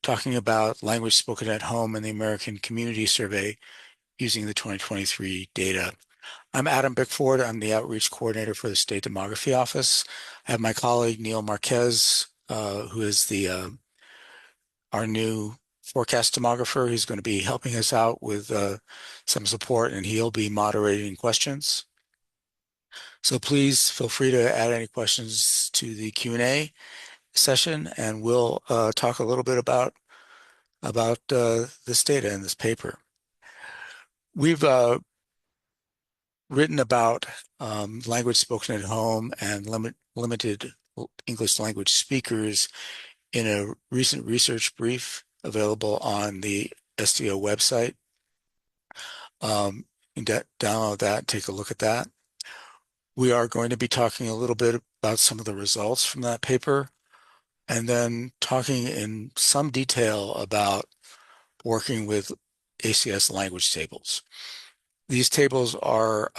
talking about language spoken at home in the American Community Survey using the 2023 data. I'm Adam Bickford. I'm the Outreach Coordinator for the State Demography Office. I have my colleague Neil Marquez, who is our new forecast demographer. He's going to be helping us out with some support, and he'll be moderating questions. So please feel free to add any questions to the Q&A session, and we'll talk a little bit about this data in this paper. We've written about language spoken at home and limited English language speakers in a recent research brief available on the SDO website. You can download that, take a look at that. We are going to be talking a little bit about some of the results from that paper, and then talking in some detail about working with ACS language tables. These tables are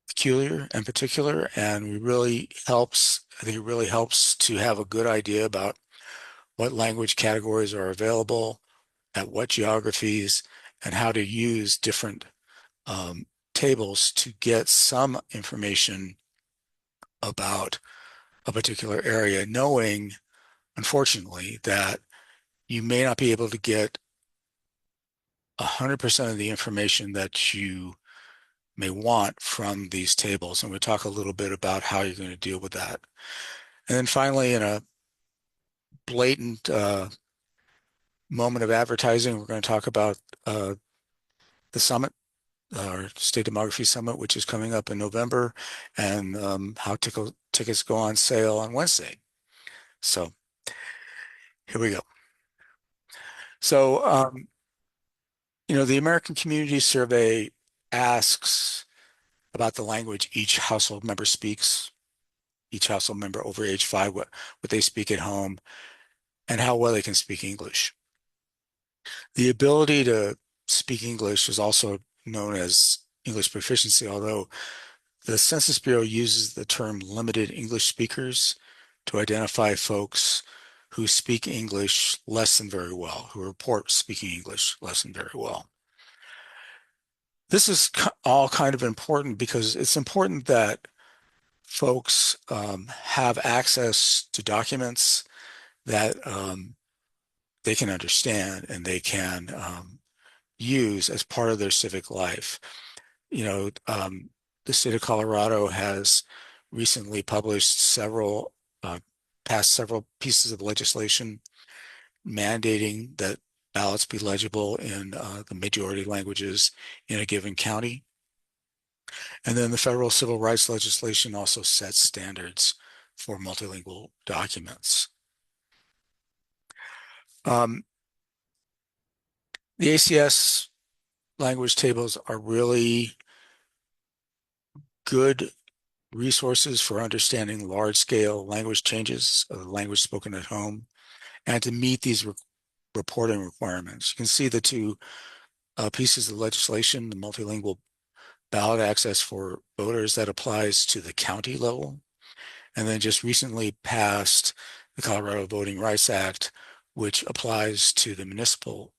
peculiar and particular, and I think it really helps to have a good idea about what language categories are available, at what geographies, and how to use different tables to get some information about a particular area, knowing, unfortunately, that you may not be able to get 100% of the information that you may want from these tables. And we'll talk a little bit about how you're going to deal with that. And then finally, in a blatant moment of advertising, we're going to talk about the summit, our State Demography Summit, which is coming up in November, and how tickets go on sale on Wednesday. So here we go. So, the American Community Survey asks about the language each household member speaks, each household member over age 5, what they speak at home, and how well they can speak English. The ability to speak English is also known as English proficiency, although the Census Bureau uses the term limited English speakers to identify folks who speak English less than very well, who report speaking English less than very well. This is all kind of important because it's important that folks have access to documents that they can understand and they can use as part of their civic life. The state of Colorado has recently passed several pieces of legislation mandating that ballots be legible in the majority languages in a given county. And then the federal civil rights legislation also sets standards for multilingual documents. The ACS language tables are really good resources for understanding large-scale language changes of the language spoken at home and to meet these reporting requirements. You can see the two pieces of legislation, the multilingual ballot access for voters that applies to the county level, and then just recently passed the Colorado Voting Rights Act, which applies to the municipal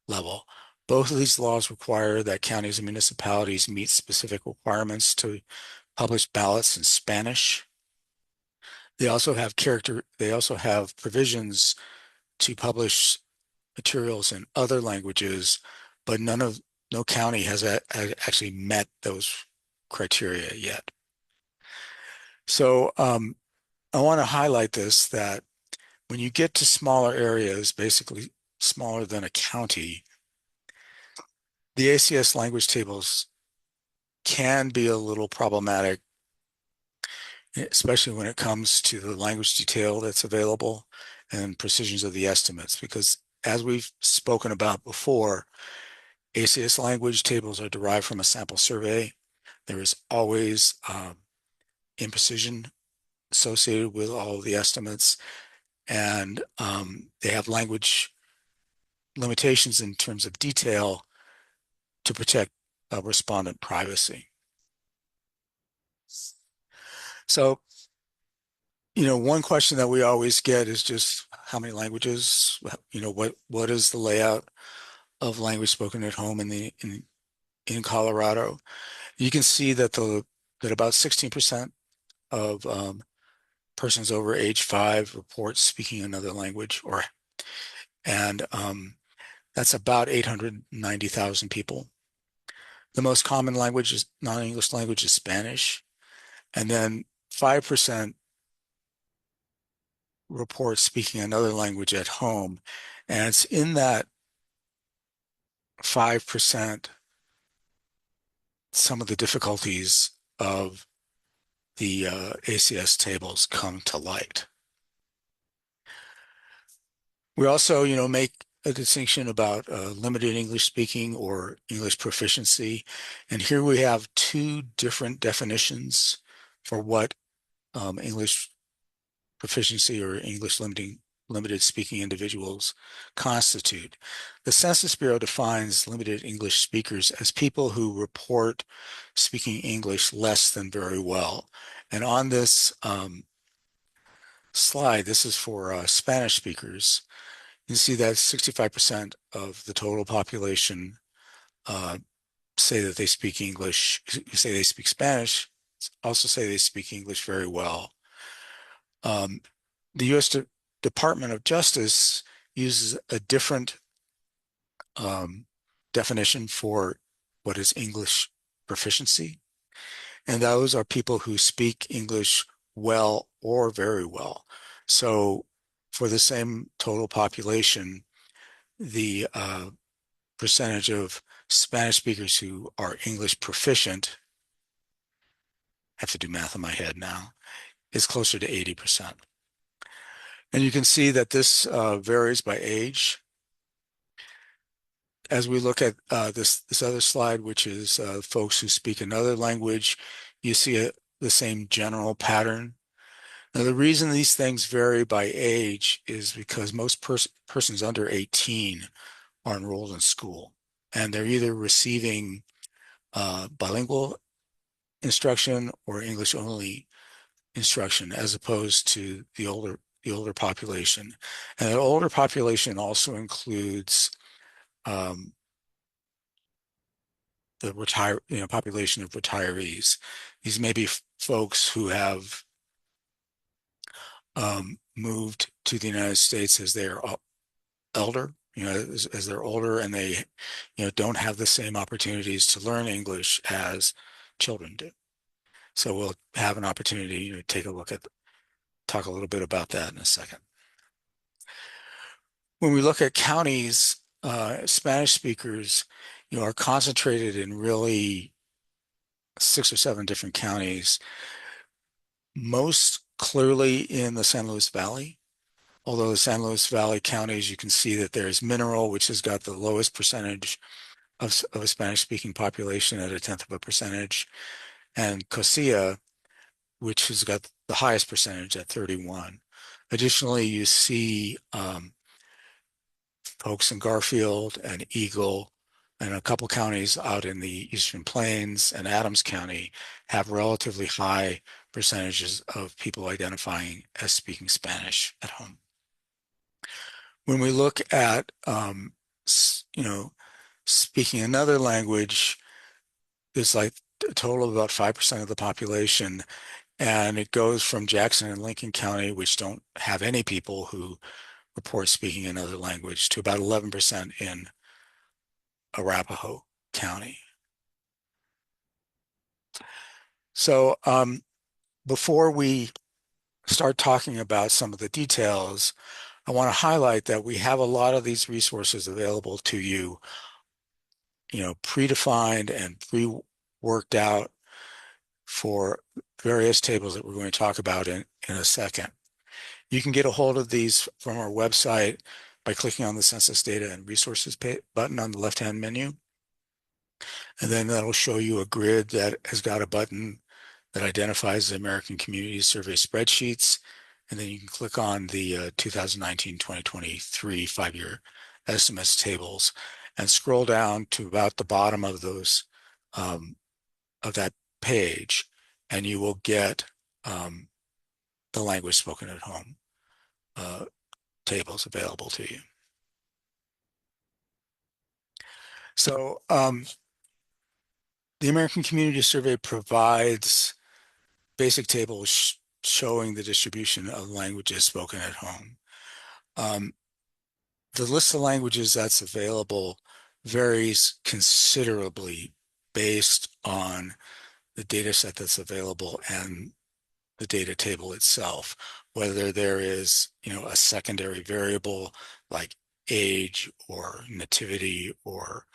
level. Both of these laws require that counties and municipalities meet specific requirements to publish ballots in Spanish. They also have provisions to publish materials in other languages, but no county has actually met those criteria yet. So I want to highlight this, that when you get to smaller areas, basically smaller than a county, the ACS language tables can be a little problematic, especially when it comes to the language detail that's available and precisions of the estimates, because as we've spoken about before, ACS language tables are derived from a sample survey. There is always imprecision associated with all of the estimates, and they have language limitations in terms of detail to protect respondent privacy. So, One question that we always get is just how many languages, what is the layout of language spoken at home in Colorado? You can see that about 16% of persons over age 5 report speaking another language, and that's about 890,000 people. The most common language is non-English language is Spanish, and then 5% report speaking another language at home, and it's in that 5% some of the difficulties of the ACS tables come to light. We also, make a distinction about limited English speaking or English proficiency. And here we have two different definitions for what English proficiency or English limited speaking individuals constitute. The Census Bureau defines limited English speakers as people who report speaking English less than very well. And on this slide, this is for Spanish speakers. You see that 65% of the total population say that they speak English, say they speak Spanish, also say they speak English very well. The U.S. Department of Justice uses a different definition for what is English proficiency, and those are people who speak English well or very well. So for the same total population, the percentage of Spanish speakers who are English proficient, I have to do math in my head now, is closer to 80%. And you can see that this varies by age. As we look at this other slide, which is folks who speak another language, you see the same general pattern. Now, the reason these things vary by age is because most persons under 18 are enrolled in school, and they're either receiving bilingual instruction or English only instruction, as opposed to the older population. And the older population also includes the population of retirees. These may be folks who have moved to the United States as they're elder, as they're older, and they, don't have the same opportunities to learn English as children do. So we'll have an opportunity to talk a little bit about that in a second. When we look at counties, Spanish speakers, are concentrated in really 6 or 7 different counties, most clearly in the San Luis Valley. Although the San Luis Valley counties, you can see that there's Mineral, which has got the lowest percentage of a Spanish-speaking population at 0.1%, and Cosilla, which has got the highest percentage at 31. Additionally, you see folks in Garfield and Eagle and a couple counties out in the Eastern Plains and Adams County have relatively high percentages of people identifying as speaking Spanish at home. When we look at, speaking another language, there's like a total of about 5% of the population, and it goes from Jackson and Lincoln County, which don't have any people who report speaking another language, to about 11% in Arapahoe County. So before we start talking about some of the details, I want to highlight that we have a lot of these resources available to you, predefined and pre-worked out for various tables that we're going to talk about in a second. You can get a hold of these from our website by clicking on the Census Data and Resources button on the left-hand menu. And then that'll show you a grid that has got a button that identifies the American Community Survey spreadsheets. And then you can click on the 2019-2023 5-year estimates tables and scroll down to about the bottom of those of that page, and you will get the language spoken at home tables available to you. So the American Community Survey provides basic tables showing the distribution of languages spoken at home. The list of languages that's available varies considerably based on the data set that's available and the data table itself, whether there is, a secondary variable like age or nativity or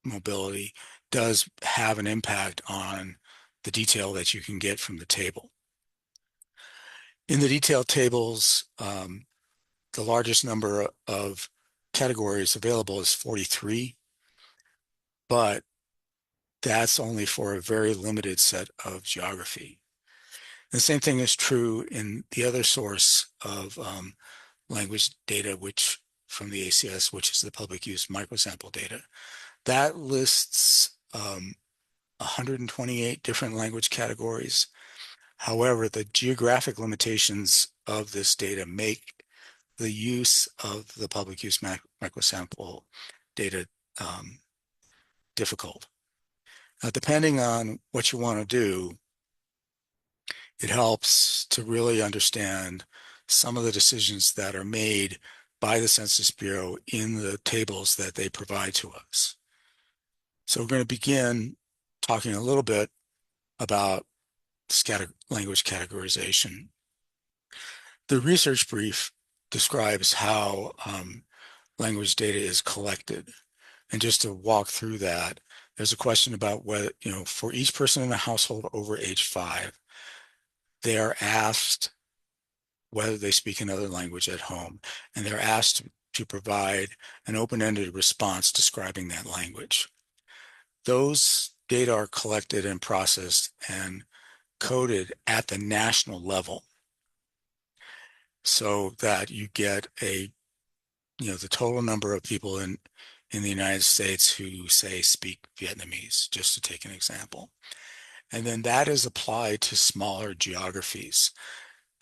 mobility does have an impact on the detail that you can get from the table. In the detailed tables, the largest number of categories available is 43, but that's only for a very limited set of geography. The same thing is true in the other source of language data, which from the ACS, which is the public use microsample data. That lists 128 different language categories. However, the geographic limitations of this data make the use of the public use microsample data difficult. Depending on what you want to do, it helps to really understand some of the decisions that are made by the Census Bureau in the tables that they provide to us. So we're going to begin talking a little bit about language categorization. The research brief describes how language data is collected. And just to walk through that, there's a question about whether, for each person in a household over age 5, they are asked whether they speak another language at home, and they're asked to provide an open-ended response describing that language. Those data are collected and processed and coded at the national level so that you get the total number of people in the United States who say speak Vietnamese, just to take an example. And then that is applied to smaller geographies.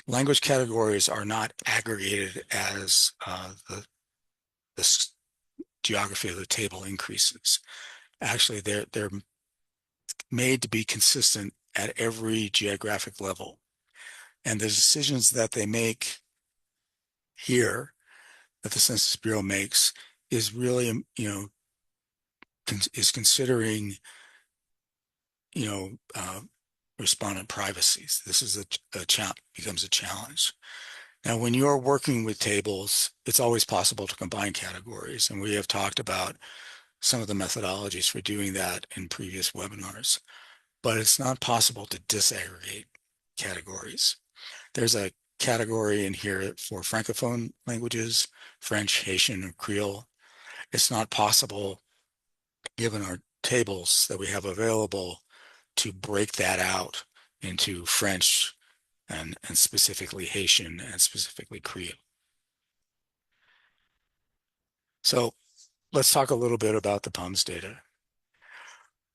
Language categories are not aggregated as the geography of the table increases. Actually, they're made to be consistent at every geographic level. And the decisions that they make here, that the Census Bureau makes, is really, is considering, respondent privacy. This is becomes a challenge. Now, when you're working with tables, it's always possible to combine categories, and we have talked about some of the methodologies for doing that in previous webinars, but it's not possible to disaggregate categories. There's a category in here for Francophone languages, French, Haitian, or Creole. It's not possible, given our tables that we have available, to break that out into French and specifically Haitian and specifically Creole. So let's talk a little bit about the PUMS data.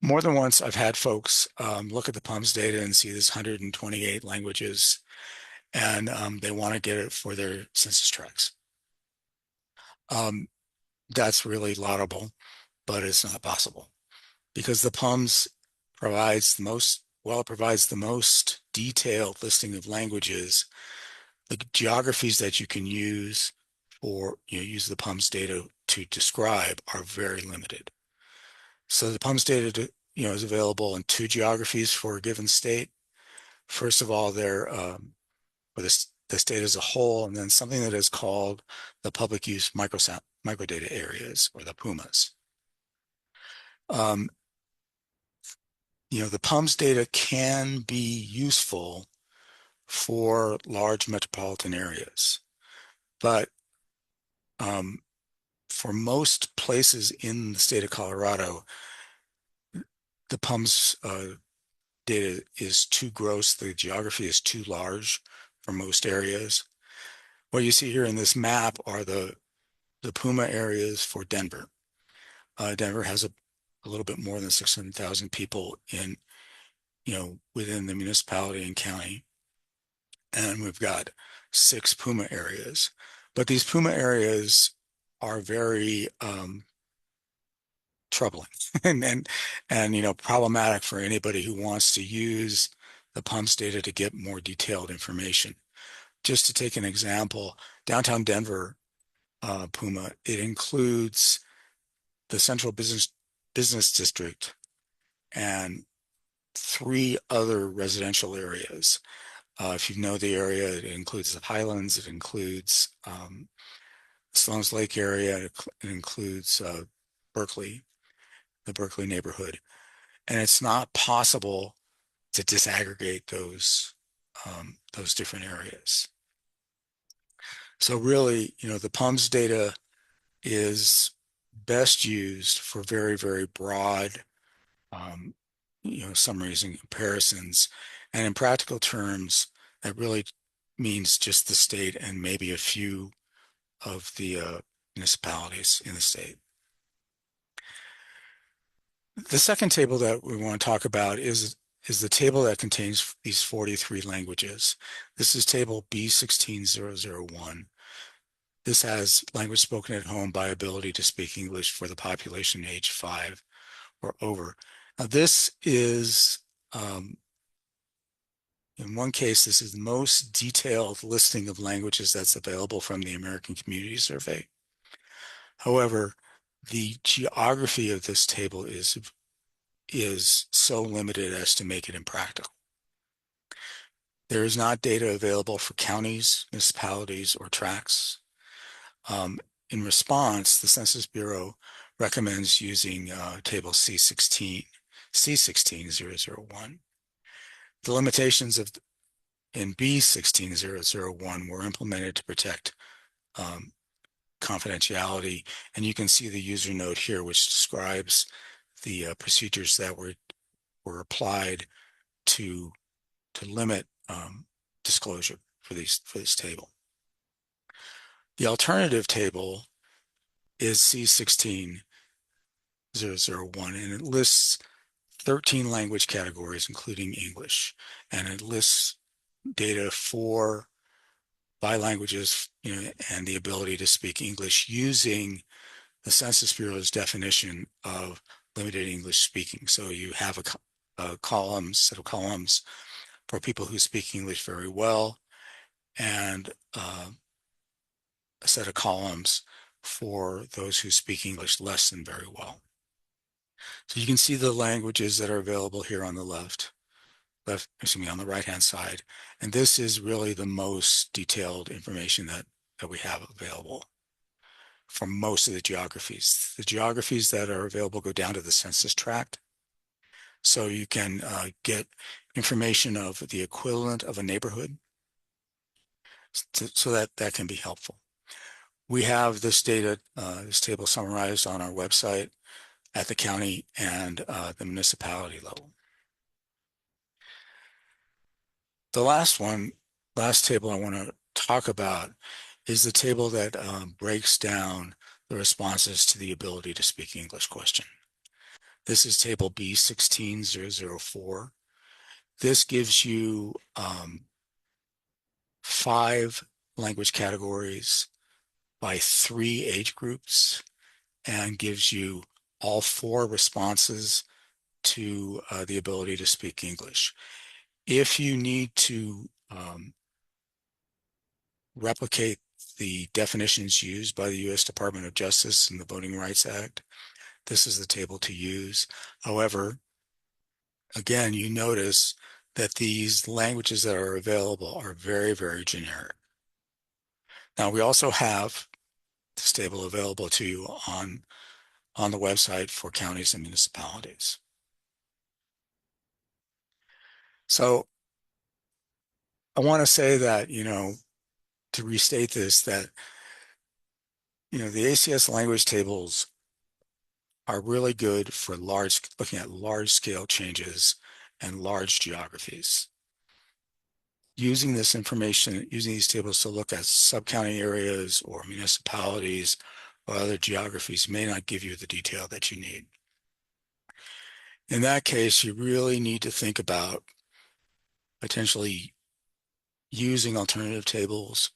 More than once, I've had folks look at the PUMS data and see this 128 languages, and they want to get it for their census tracts. That's really laudable, but it's not possible because the PUMS provides the most, while it provides the most detailed listing of languages, the geographies that you can use or use the PUMS data to describe are very limited. So the PUMS data is available in 2 geographies for a given state. First of all, they're for the state as a whole, and then something that is called the public use microdata areas, or the PUMAs. The PUMS data can be useful for large metropolitan areas, but for most places in the state of Colorado, the PUMS data is too gross. The geography is too large for most areas. What you see here in this map are the PUMA areas for Denver. Denver has a little bit more than 600,000 people within the municipality and county. and we've got 6 Puma areas. But these Puma areas are very troubling and problematic for anybody who wants to use the PUMS data to get more detailed information. Just to take an example, downtown Denver Puma, it includes the central business district and 3 other residential areas. If you know the area, it includes the Highlands, it includes Sloan's Lake area, it includes Berkeley, the Berkeley neighborhood. And it's not possible to disaggregate those different areas. So really, the PUMS data is best used for very, very broad, summaries and comparisons. And in practical terms, that really means just the state and maybe a few of the municipalities in the state. The second table that we want to talk about is the table that contains these 43 languages. This is table B16001. This has language spoken at home by ability to speak English for the population age 5 or over. Now this is, in one case, this is the most detailed listing of languages that's available from the American Community Survey. However, the geography of this table is so limited as to make it impractical. There is not data available for counties, municipalities, or tracts. In response, the Census Bureau recommends using table C16001. The limitations in B16001 were implemented to protect confidentiality, and you can see the user note here, which describes the procedures that were applied to limit disclosure for this table. The alternative table is C16001, and it lists 13 language categories, including English, and it lists data by languages, and the ability to speak English using the Census Bureau's definition of limited English speaking. So you have a set of columns for people who speak English very well, and a set of columns for those who speak English less than very well. So you can see the languages that are available here on the on the right-hand side. And this is really the most detailed information that we have available for most of the geographies. The geographies that are available go down to the census tract. So you can get information of the equivalent of a neighborhood, so that can be helpful. We have this data, this table summarized on our website at the county and the municipality level. The last table I want to talk about is the table that breaks down the responses to the ability to speak English question. This is table B16004. This gives you 5 language categories by 3 age groups and gives you all 4 responses to the ability to speak English. If you need to replicate the definitions used by the U.S. Department of Justice in the Voting Rights Act, this is the table to use. However, again, you notice that these languages that are available are very, very generic. Now, we also have this table available to you on the website for counties and municipalities. So I want to say that, to restate this, that, the ACS language tables are really good for looking at large scale changes and large geographies. Using this information, using these tables to look at sub-county areas or municipalities or other geographies may not give you the detail that you need. In that case, you really need to think about potentially using alternative tables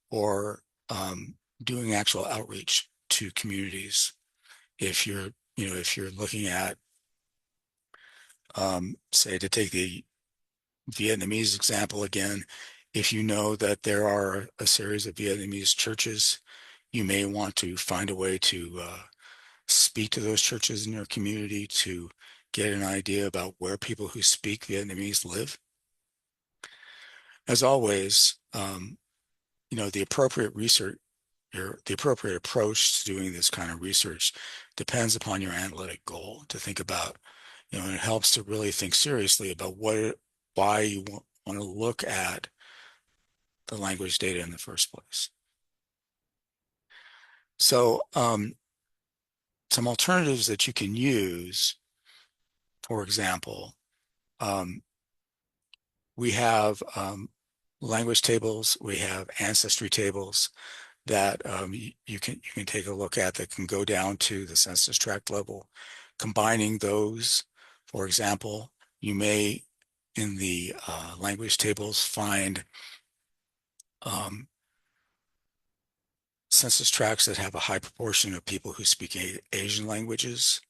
or doing actual outreach to communities. If you're, if you're looking at, say, to take the Vietnamese example again, if you know that there are a series of Vietnamese churches, you may want to find a way to speak to those churches in your community to get an idea about where people who speak Vietnamese live. As always, the appropriate research, the appropriate approach to doing this kind of research depends upon your analytic goal. To think about, and it helps to really think seriously about why you want to look at the language data in the first place. So some alternatives that you can use, for example, we have language tables, we have ancestry tables that you can take a look at that can go down to the census tract level. Combining those, for example, you may in the language tables find census tracts that have a high proportion of people who speak Asian languages.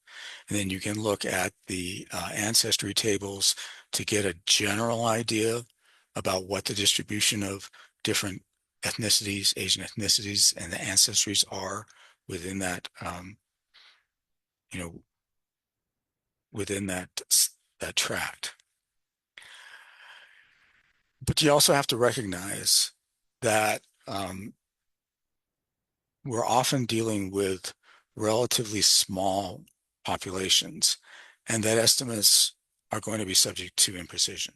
And then you can look at the ancestry tables to get a general idea about what the distribution of different ethnicities, Asian ethnicities, and the ancestries are within that, within that tract. But you also have to recognize that we're often dealing with relatively small populations, and that estimates are going to be subject to imprecision.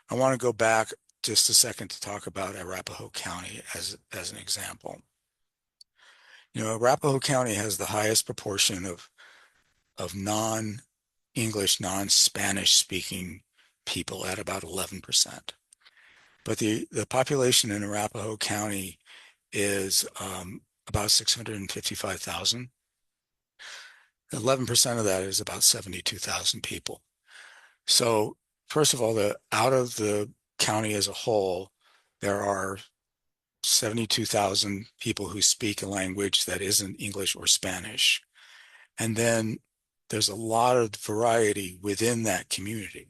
I want to go back just a second to talk about Arapahoe County as an example. Arapahoe County has the highest proportion of non-English, non-Spanish speaking people at about 11%. But the population in Arapahoe County is about 655,000. 11% of that is about 72,000 people. So first of all, out of the county as a whole, there are 72,000 people who speak a language that isn't English or Spanish. And then there's a lot of variety within that community.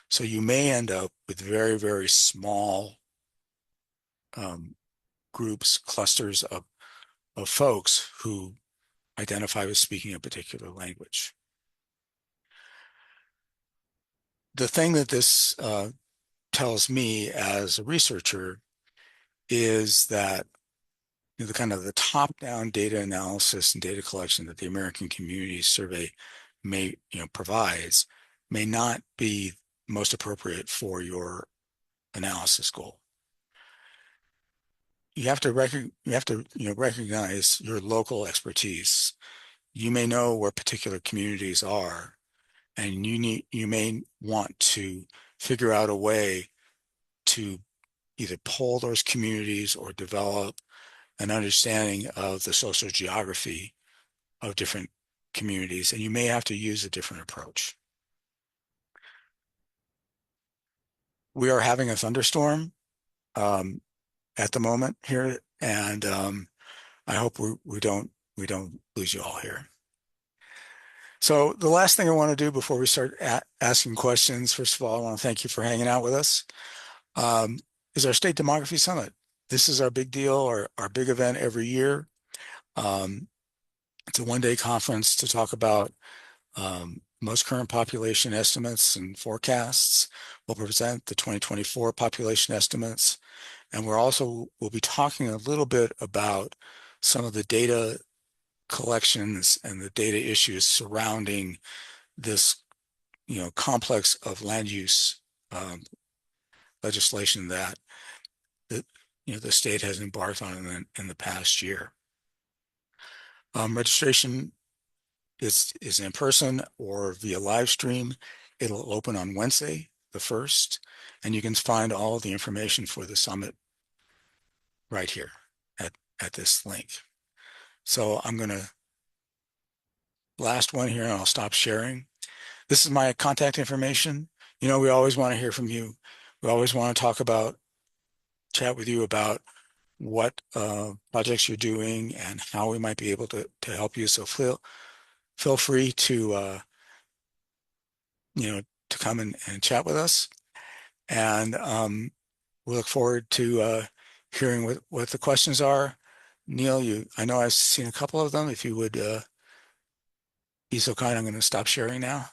So you may end up with very, very small groups, clusters of folks who identify with speaking a particular language. The thing that this tells me as a researcher is that the kind of the top-down data analysis and data collection that the American Community Survey provides may not be most appropriate for your analysis goal. You have to recognize your local expertise. You may know where particular communities are, and you may want to figure out a way to either poll those communities or develop an understanding of the social geography of different communities, and you may have to use a different approach. We are having a thunderstorm at the moment here, and I hope we don't lose you all here. So the last thing I want to do before we start asking questions, first of all, I want to thank you for hanging out with us, is our State Demography Summit. This is our big deal, our big event every year. It's a one-day conference to talk about most current population estimates and forecasts. We'll present the 2024 population estimates, and we'll be talking a little bit about some of the data collections and the data issues surrounding this, complex of land use legislation that the state has embarked on in the past year. Registration is in person or via live stream. It'll open on Wednesday, the 1st, and you can find all the information for the summit right here at this link. So I'm going to last one here and I'll stop sharing. This is my contact information. We always want to hear from you. We always want to talk about chat with you about what projects you're doing and how we might be able to help you. So feel free to to come and chat with us. And we look forward to hearing what the questions are. Neil, I know I've seen a couple of them. If you would be so kind, I'm going to stop sharing now.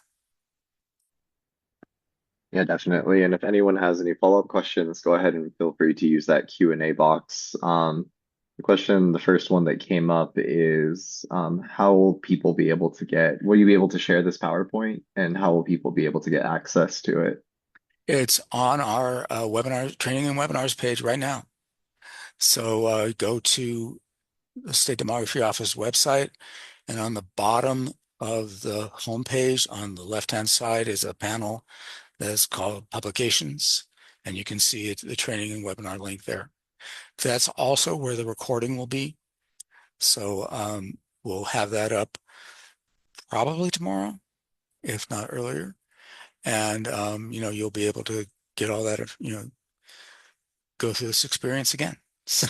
Yeah, definitely. And if anyone has any follow-up questions, go ahead and feel free to use that Q&A box. The first one that came up is how will people be able to will you be able to share this PowerPoint and how will people be able to get access to it? It's on our webinar training and webinars page right now. So go to the State Demography Office website, and on the bottom of the homepage on the left-hand side is a panel that's called Publications, and you can see the training and webinar link there. That's also where the recording will be. So we'll have that up probably tomorrow, if not earlier. And you'll be able to get all that, go through this experience again. So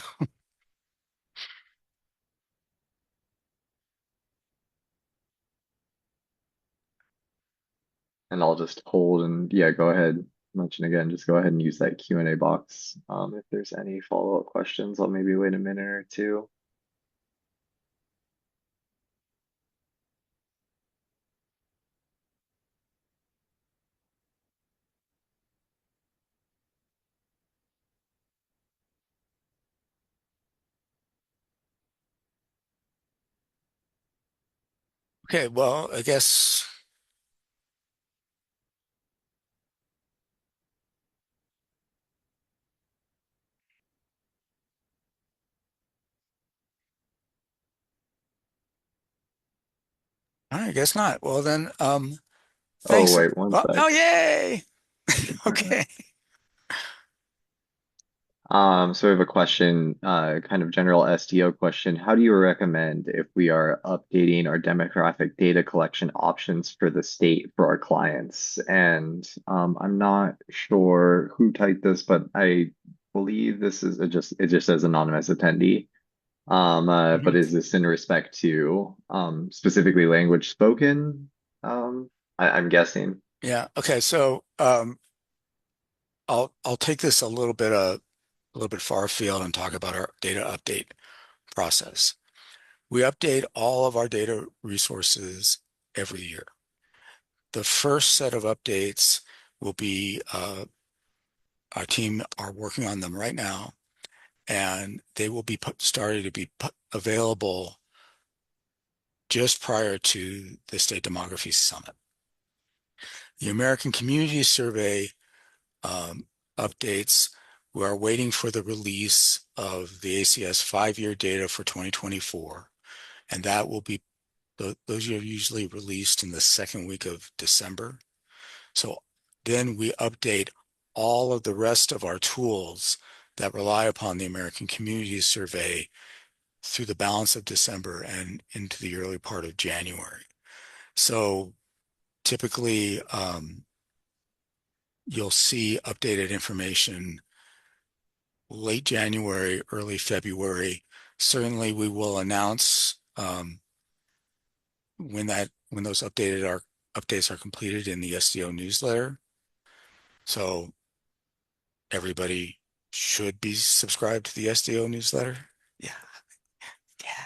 And I'll just hold and yeah, go ahead. Mention again, just go ahead and use that Q&A box. If there's any follow-up questions, I'll maybe wait a minute or two. okay, well, I guess not. Well then, Oh, thanks. wait, one Oh, sec. yay. Okay. So I have a question, kind of general SDO question. How do you recommend if we are updating our demographic data collection options for the state for our clients? And I'm not sure who typed this, but I believe this is it just says anonymous attendee. But Mhm. is this in respect to specifically language spoken? I'm guessing. Yeah. Okay. So I'll take this a little bit far afield and talk about our data update process. We update all of our data resources every year. The first set of updates will be our team are working on them right now, and they will be started to be available just prior to the State Demography Summit. The American Community Survey um, updates, we are waiting for the release of the ACS 5-year data for 2024, and that will be, those are usually released in the second week of December. So then we update all of the rest of our tools that rely upon the American Community Survey through the balance of December and into the early part of January. So typically, you'll see updated information late January, early February. Certainly, we will announce when those updates are completed in the SDO newsletter. So everybody should be subscribed to the SDO newsletter. Yeah, yeah.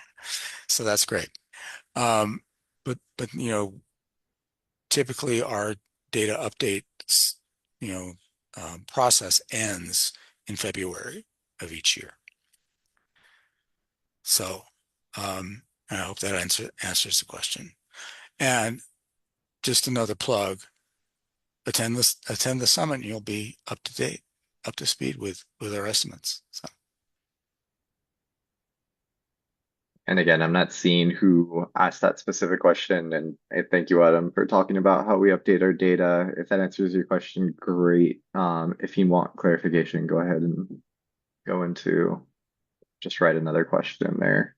So that's great. Um, but typically our data updates, process ends in February of each year. So I hope that answers the question. And just another plug, attend the summit and you'll be up to date, up to speed with our estimates. So And again, I'm not seeing who asked that specific question. And I thank you, Adam, for talking about how we update our data. If that answers your question, great. If you want clarification, go ahead and go into just write another question there.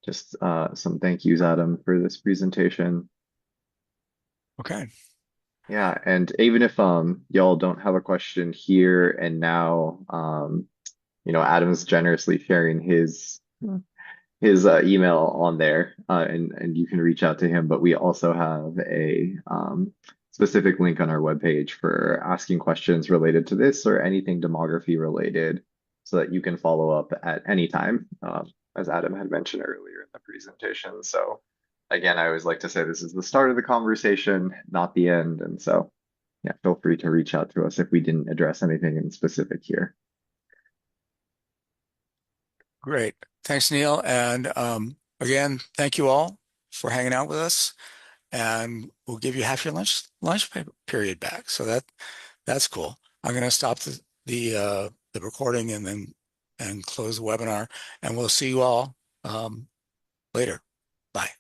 Just some thank yous, Adam, for this presentation. Okay, Yeah, and even if y'all don't have a question here and now, Adam's generously sharing his email on there, and you can reach out to him. But we also have a specific link on our webpage for asking questions related to this or anything demography related, so that you can follow up at any time, as Adam had mentioned earlier in the presentation. So again, I always like to say this is the start of the conversation, not the end. And so, yeah, feel free to reach out to us if we didn't address anything in specific here. great. Thanks, Neil. And again, thank you all for hanging out with us. And we'll give you half your period back. So that's cool. I'm going to stop the recording and then close the webinar, and we'll see you all later. Bye.